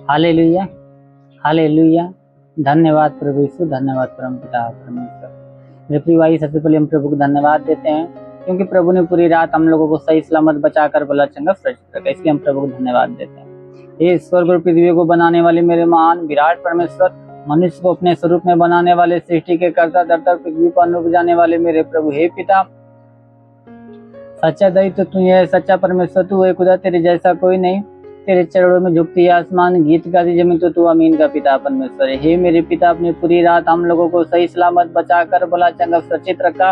Hallelujah, hallelujah. धन्यवाद प्रभु यीशु, धन्यवाद परम पिता परमेश्वर। मेरे प्रिय भाई, सबसे पहले हम प्रभु को धन्यवाद देते हैं क्योंकि प्रभु ने पूरी रात हम लोगों को सही सलामत बचाकर भला चंगा सुरक्षित रखा, इसलिए हम प्रभु को धन्यवाद देते हैं। हे स्वर्ग और पृथ्वी को बनाने वाले मेरे महान विराट परमेश्वर, मनुष्य को अपने स्वरूप में बनाने वाले, सृष्टि के कर्ता धरता पृथ्वी पर अन्न उपजाने वाले मेरे प्रभु, हे पिता, सच्चा दैत्य तू है, सच्चा परमेश्वर तू है खुदा, तेरे जैसा कोई नहीं। तेरे चरणों में झुकती है आसमान, गीत गाती जमीन, तो तू अमीन का पिता परमेश्वर है। हे मेरे पिता, अपनी पूरी रात हम लोगों को सही सलामत बचाकर भला चंगा सुरक्षित रखा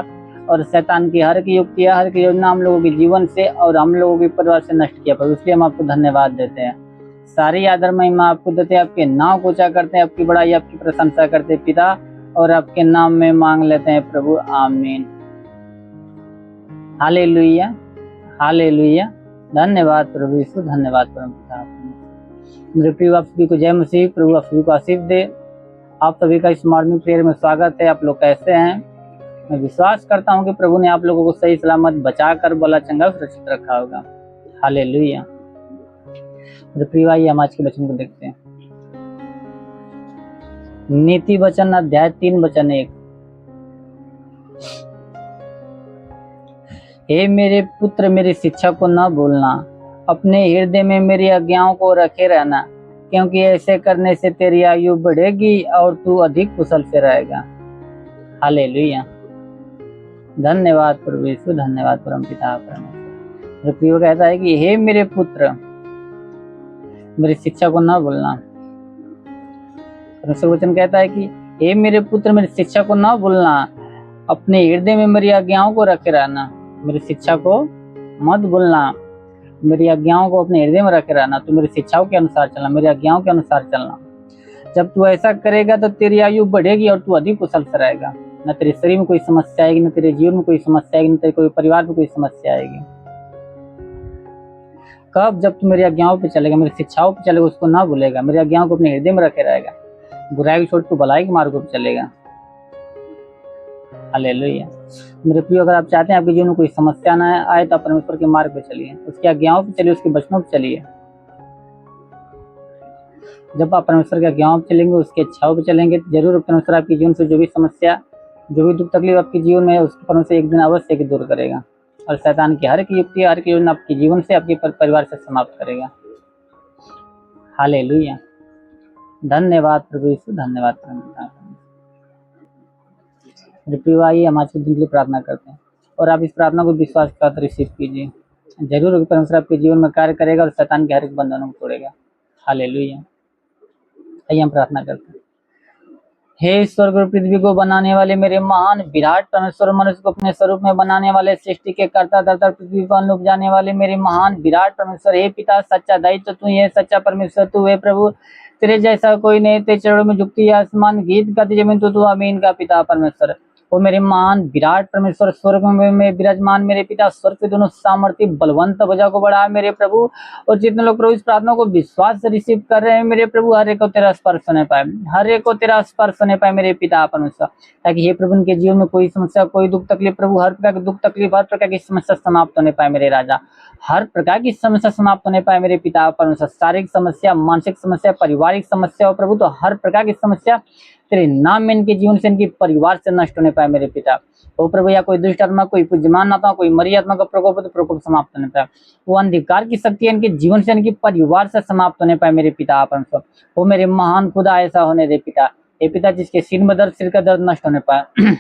और शैतान की हर की युक्तियां, हर की योजना हम लोगों के जीवन से और हम लोगों के परिवार से नष्ट किया प्रभु, इसलिए हम आपको धन्यवाद देते हैं। सारी आदर महिमा आपको देते हैं, आपके नाम को ऊंचा करते हैं, आपकी बड़ाई आपकी प्रशंसा करते हैं पिता, और आपके नाम में मांग लेते हैं प्रभु, आमीन। Hallelujah, hallelujah. धन्यवाद प्रभु यीशु, धन्यवाद परम पिता। मेरे प्रिय, आप सभी को जय मसीह। प्रभु आप सभी को आशीष दे। आप सभी का इस मॉर्निंग प्रेयर में स्वागत है। आप लोग कैसे हैं? मैं विश्वास करता हूं कि प्रभु ने आप लोगों को सही सलामत बचाकर भला चंगा सुरक्षित रखा होगा। हालेलुया। मेरे प्रिय भाई, हम आज के वचन को देखते हैं। नीति वचन अध्याय 3 वचन 1। हे मेरे पुत्र, मेरी शिक्षा को न भूलना, अपने हृदय में मेरी आज्ञाओं को रखे रहना, क्योंकि ऐसे करने से तेरी आयु बढ़ेगी और तू अधिक कुशल से रहेगा। हालेलुया। धन्यवाद प्रभु यीशु, धन्यवाद परम पिता परमेश्वर। प्रिय कहता है कि हे मेरे पुत्र, मेरी शिक्षा को न भूलना। परमेश्वर वचन कहता है कि हे मेरे पुत्र, मेरी शिक्षा को न भूलना, अपने हृदय में मेरी आज्ञाओं को रखे रहना। मेरी शिक्षा को मत भूलना, मेरी आज्ञाओं को अपने हृदय में रखे रहना। तो मेरी शिक्षाओं के अनुसार चलना, मेरी आज्ञाओं के अनुसार चलना। जब तू ऐसा करेगा तो तेरी आयु बढ़ेगी और तू अधिक कुशल से रहेगा। न तेरे शरीर में कोई समस्या आएगी, न तेरे जीवन में कोई समस्या आएगी, न तेरे कोई परिवार में कोई समस्या आएगी। कब? जब तू मेरी आज्ञाओं पे चलेगा, मेरी शिक्षाओं पे चलेगा, उसको ना भूलेगा, मेरी आज्ञाओं को अपने हृदय में रखे रहेगा, बुराई छोड़ तू भलाई के मार्ग पे चलेगा। हालेलुया। मेरे प्रिय, अगर आप चाहते हैं आपके जीवन में कोई समस्या ना आए तो आप परमेश्वर के मार्ग पे चलिए, उसकी आज्ञाओं पे चलिए, उसके वचनों पे चलिए। जब आप परमेश्वर की आज्ञाओं पे चलेंगे, उसकी इच्छाओं पे चलेंगे, जरूर परमेश्वर आपके जीवन से जो भी समस्या, जो भी दुख तकलीफ आपके जीवन में है, उसको परमेश्वर एक दिन अवश्य दूर करेगा और शैतान की हर की युक्ति, हर की योजना आपके जीवन से, आपके परिवार से समाप्त करेगा। हालेलुया। धन्यवाद प्रभु यीशु, धन्यवाद परमेश्वर। भाई, हम आज के दिन के लिए प्रार्थना करते हैं और आप इस प्रार्थना को विश्वास के साथ रिसीव कीजिए। जरूर परमेश्वर आपके जीवन में कार्य करेगा और शैतान के हर एक बंधनों को तोड़ेगा। हालेलुया। आइए हम प्रार्थना करते हैं। हे स्वर्ग और पृथ्वी को बनाने वाले मेरे महान विराट परमेश्वर, मनुष्य को अपने स्वरूप में बनाने वाले, सृष्टि के कर्ता धरता पृथ्वी पर अन्न उपजाने वाले मेरे महान विराट परमेश्वर, हे पिता, सच्चा दैत्य तू है, सच्चा परमेश्वर तू है प्रभु, तेरे जैसा कोई नहीं। तेरे चरणों में झुकती है आसमान, गीत गाती जमीन, तो तू अमीन का पिता परमेश्वर। वो मेरे महान विराट परमेश्वर, स्वर्ग में विराजमान मेरे पिता, स्वर्ग के दोनों सामर्थ्य बलवंत भुजा को बढ़ा मेरे प्रभु। और जितने लोग प्रभु इस प्रार्थना को विश्वास से रिसीव कर रहे हैं मेरे प्रभु, हर एक को तेरा स्पर्श होने पाए, हर एक को तेरा स्पर्श होने पाए मेरे पिता परमेश्वर, ताकि हे प्रभु उनके जीवन में कोई समस्या, कोई दुख तकलीफ, प्रभु हर प्रकार की दुख तकलीफ, हर प्रकार की समस्या समाप्त होने पाए मेरे राजा, हर प्रकार की समस्या समाप्त होने पाए मेरे पिता परमेश्वर। शारीरिक समस्या, मानसिक समस्या, पारिवारिक समस्या हो प्रभु, तो हर प्रकार की समस्या तेरे नाम में इनके जीवन से, इनके परिवार से नष्ट होने पाए मेरे पिता। वो प्रभु, या कोई दुष्ट आत्मा, कोई पूज्यमान आत्मा, कोई मरी आत्मा का प्रकोप, तो प्रकोप समाप्त होने पाए। वो अंधकार की शक्ति इनके जीवन से, इनके परिवार से समाप्त होने पाए मेरे पिता परमेश्वर। वो मेरे महान खुदा ऐसा होने दे पिता। हे पिता, जिसके सिर में दर्द, सिर का दर्द नष्ट होने पाए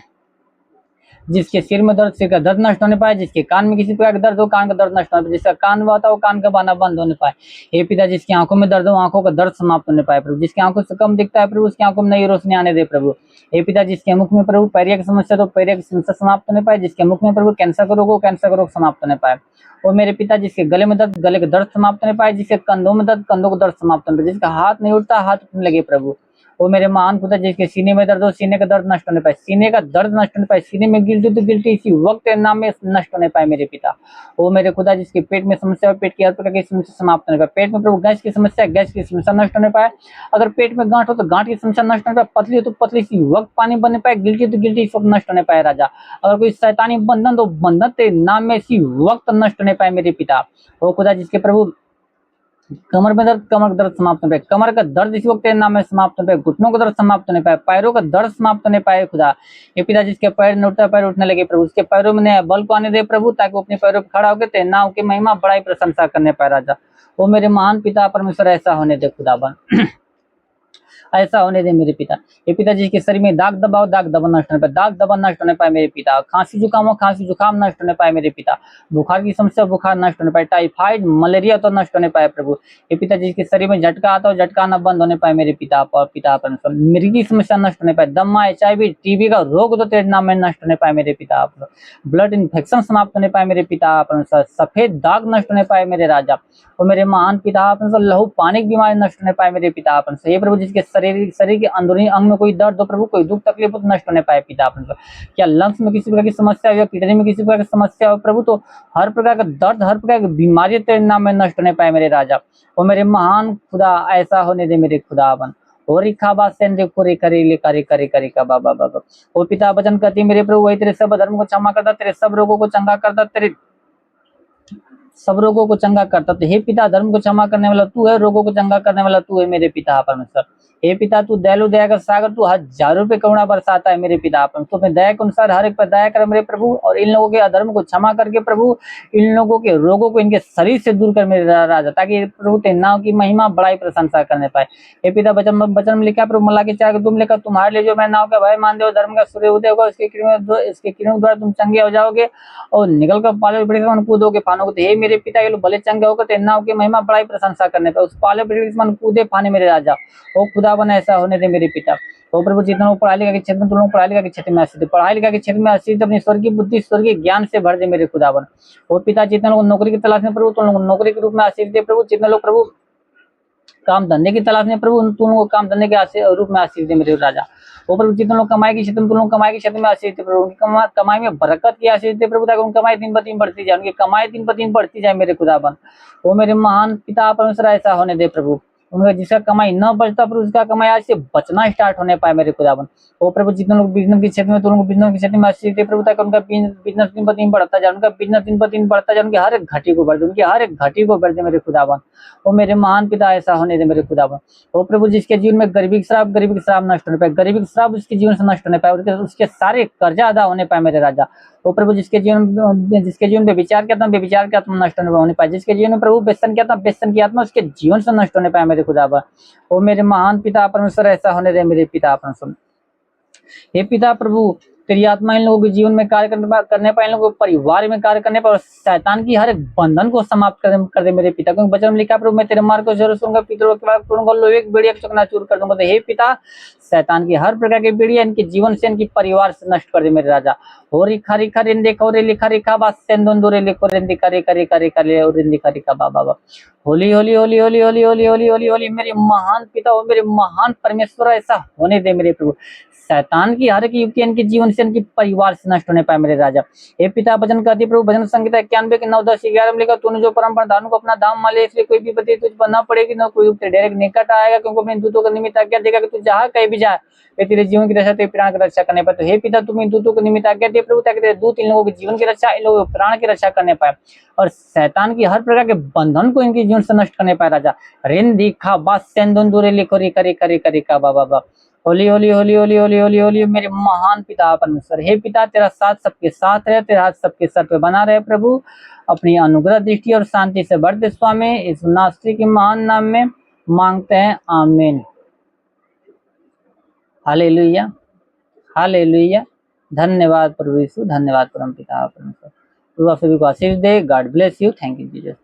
जिसके सिर में दर्द, सिर का दर्द नष्ट होने पाए, जिसके कान में किसी प्रकार का दर्द हो, कान का दर्द नष्ट होने पाए, जिसका कान हुआ था वो कान का बाना बंद होने पाए। हे पिता, जिसकी आंखों में दर्द हो, आंखों का दर्द समाप्त होने पाए प्रभु, जिसकी आंखों से कम दिखता है प्रभु, उसकी आंखों में नई रोशनी आने दे प्रभु। हे पिता, जिसके मुख में प्रभु पैरिया की समस्या, तो पैरिया की समस्या समाप्त होने पाए, जिसके मुख में प्रभु कैंसर का रोग हो, कैंसर का रोग समाप्त होने पाए। और मेरे पिता, जिसके गले में दर्द, गले का दर्द समाप्त होने पाए, जिसके कंधों में दर्द, कंधों का दर्द समाप्त होने पाए, जिसका हाथ नहीं उठता, हाथ उठने लगे प्रभु। वो मेरे महान खुदा, जिसके सीने में दर्द हो, सीने का दर्द नष्ट होने पाए, सीने का दर्द नष्ट होने पाए, सीने में गिल्टी तो गिल्टी इसी वक्त नाम में नष्ट होने पाए मेरे पिता। वो मेरे खुदा, जिसके पेट में समस्या हो, पेट की हर प्रकार की समस्या समाप्त होने पाए, पेट में प्रभु गैस की समस्या, गैस की समस्या नष्ट होने पाए। अगर पेट में गांठ हो तो गांठ की समस्या नष्ट होने पाए, पतली हो तो पतली इसी वक्त पानी बनने पाए, गिल्टी तो गिल्टी इस वक्त नष्ट होने पाए राजा। अगर कोई शैतानी बंधन तो बंधन तेरे नाम में इसी वक्त नष्ट होने पाए मेरे पिता। वो खुदा, जिसके प्रभु कमर में दर्द, कमर का दर्द समाप्त होने पाए, कमर का दर्द इस वक्त तेरे नाम में समाप्त होने पाए, घुटनों का दर्द समाप्त होने पाए, पैरों का दर्द समाप्त होने पाए खुदा। ये पिता जिसके पैर नहीं उठता, पैर उठने लगे प्रभु, उसके पैरों में नया बल को आने दे प्रभु, ताकि वो अपने पैरों पर खड़ा होकर तेरे नाम की महिमा बड़ाई प्रशंसा करने पाए राजा। वो मेरे महान पिता परमेश्वर ऐसा होने दे खुदाबन। ऐसा होने दे मेरे पिता। ये पिता जिसके शरीर में दाग दबाओ, दाग दबा नष्ट होने पाए, दाग दबा नष्ट होने पाए मेरे पिता। खांसी जुकाम हो, खांसी जुकाम नष्ट होने पाए मेरे पिता। बुखार की समस्या, बुखार नष्ट होने पाए। टाइफाइड मलेरिया तो नष्ट होने पाए प्रभु। ये पिता जिसके शरीर में झटका आता हो, झटका आना बंद होने पाए मेरे पिता। पिता परमेश्वर मिर्गी की समस्या नष्ट होने पाए, दमा, HIV, टीबी का रोग तो तेरे नाम में नष्ट होने पाए मेरे पिता। ब्लड इन्फेक्शन समाप्त होने पाए मेरे पिता परमेश्वर। सफेद दाग नष्ट होने पाए मेरे राजा। और मेरे महान पिता परमेश्वर लहू पानी की बीमारी नष्ट होने पाए मेरे पिता परमेश्वर। हे प्रभु जिसके शरीर के अंदरूनी अंग में कोई दर्द हो प्रभु, कोई दुख तकलीफ हो तो नष्ट होने पाए पिता परमेश्वर। क्या लंग्स में किसी प्रकार की समस्या हो या किडनी में किसी प्रकार की समस्या हो प्रभु, तो हर प्रकार का दर्द, हर प्रकार की बीमारी तेरे नाम में नष्ट होने पाए मेरे राजा। और मेरे महान खुदा ऐसा होने दे मेरे खुदावन। और खाबा सेंदे कोरे करे ले करे करे करे का बाबा बाबा। ओ पिता वचन कहती मेरे प्रभु, वही तेरे सब धर्म को क्षमा करता, तेरे सब रोगों को चंगा करता, तेरे सब रोगों को चंगा करता। तो हे पिता धर्म को क्षमा करने वाला तू है, रोगों को चंगा करने वाला तू है मेरे पिता परमेश्वर। हे पिता तू दयालु दया का सागर, तू हजारों पे करुणा बरसाता है मेरे पिता परमेश्वर। तो मैं दया के अनुसार हर एक पर दया कर मेरे प्रभु, और इन लोगों के अधर्म को क्षमा करके प्रभु, इन लोगों के रोगों को इनके शरीर से दूर कर मेरे राजा, ताकि प्रभु तेरे नाम की महिमा बड़ाई प्रशंसा करने पाए। हे पिता वचन में लिखा प्रभु, मल्ला के 4 तुम लेकर तुम्हारे लिए जो मैं नाव का भय मान दे, धर्म का सूर्य उदय होगा, इसके किरणों द्वारा तुम चंगे हो जाओगे और निकल कर पाले पृथ्वी कूदोगे फानों को। हे मेरे पिता ये लोग भले चंगे होकर तेरे नाम की महिमा बड़ाई प्रशंसा करने पर उस पाले पृथ्वी कूदे फाने मेरे राजा। ओ खुदा बना ऐसा होने दे मेरे पिता। ओ प्रभु जितना लोग पढ़ाई लिखा के क्षेत्र में, तुम लोग पढ़ाई लिखा के क्षेत्र में आशीष दे, पढ़ाई लिखा के क्षेत्र में आशीष दे, अपनी स्वर्गीय बुद्धि स्वर्गीय ज्ञान से भर दे मेरे खुदावन। ओ पिता जितना लोग नौकरी की तलाश में प्रभु, तुम लोग नौकरी के रूप में आशीष दे प्रभु। जितने लोग प्रभु काम धंधे की तलाश में प्रभु, तुम लोग काम धंधे के रूप में आशीष दे मेरे राजा। वो प्रभु जितने लोग कमाई के क्षेत्र में, तुम लोग कमाई के क्षेत्र में आशीष दे प्रभु, उनकी कमाई में बरकत की आशीष दे प्रभु, ताकि उनकी कमाई दिन ब दिन बढ़ती जाए, उनकी कमाई दिन ब दिन बढ़ती जाए मेरे खुदाबन। वो मेरे महान पिता परमेश्वर ऐसा होने दे प्रभु। उनका जिसका कमाई न बचता प्रभु, उसका कमाई आज से बचना स्टार्ट होने पाए मेरे खुदाबन। वो प्रभु जितने लोग बिजनेस के क्षेत्र में, तो उनको बिजनेस के क्षेत्र में आशीष दे प्रभु, ताकि उनका बिजनेस दिन ब दिन बढ़ता जाए, उनका बिजनेस दिन ब दिन बढ़ता जाए, उनकी हर एक घाटी को बढ़ दे, उनकी हर एक घाटी को बढ़ दे मेरे खुदाबन। वो मेरे महान पिता ऐसा होने दे मेरे खुदाबन। वो प्रभु जिसके जीवन में गरीबी के श्राप नष्ट होने पाए, गरीबी के श्राप उसके जीवन से नष्ट होने पाए, उसके सारे कर्जा अदा होने पाए मेरे राजा। वो प्रभु जिसके जीवन में विचार की आत्मा, व्यभिचार की आत्मा नष्ट होने पाए, जिसके जीवन में प्रभु व्यसन की आत्मा, व्यसन की आत्मा उसके जीवन से नष्ट होने पाए मेरे खुदाबन। वो मेरे महान पिता परमेश्वर ऐसा होने दे मेरे पिता परमेश्वर। हे पिता प्रभु तेरी आत्मा इन लोगों के जीवन में कार्य करने पाए, इन लोगों के परिवार में कार्य करने पाए, और शैतान की हर एक बंधन को समाप्त कर दे मेरे पिता। क्योंकि वचन में लिखा प्रभु मैं तेरे मार्ग को जरूर सुनूंगा, पितरों के बाद करूंगा, लोहे की बेड़िया चकनाचूर कर दूंगा। तो हे पिता शैतान की हर प्रकार की बेड़िया इनके जीवन से, इनके परिवार से नष्ट कर दे मेरे राजा। हो रिखा रिखा रेंदे खौरे लिखा रिखा बास सेंदोंदोरे लिखो रेंदे करे करे करे करे और रेंदे करे का बाबा। होली होली होली होली होली होली होली होली होली मेरे महान पिता और मेरे महान परमेश्वर ऐसा होने दे मेरे प्रभु। शैतान की हर एक युक्ति इनके जीवन से, इनके परिवार से नष्ट होने पाए मेरे राजा। हे पिता वचन कहती प्रभु, भजन संहिता 91 के 9, 10, 11 में लिखा तूने जो परम प्रधान को अपना दाम मान लिया, इसलिए कोई भी विपत्ति तुझ पर न पड़ेगी, न कोई डायरेक्ट निकट आएगा, क्योंकि अपने दूतों का निमित्त आज्ञा देगा कि तू जहाँ कहीं भी जाए वे तेरे जीवन की रक्षा, तेरे प्राण की रक्षा करने पाए। तो हे पिता तुम इन दूतों को निमित्त आज्ञा दे प्रभु, ताकि तेरे दूत इन लोगों के जीवन की रक्षा, इन लोगों के प्राण की रक्षा करने पाए, और शैतान की हर प्रकार के बंधन को इनके जीवन से नष्ट करने पाए राजा। रेन दिखा बास सेंदोंदुरे लिखो रे करे करे करे का बाबा। होली होली होली होली होली होली होली मेरे महान पिता परमेश्वर। हे पिता तेरा साथ सबके साथ रहे, तेरा हाथ सबके सर पे बना रहे प्रभु, अपनी अनुग्रह दृष्टि और शांति से बढ़ दे स्वामी। इस नास्त्री के महान नाम में मांगते हैं, आमीन। Hallelujah hallelujah. धन्यवाद प्रभु यीशु, धन्यवाद परम पिता परमेश्वर। प्रभु आप सभी को आशीष दे। God bless you. Thank you Jesus.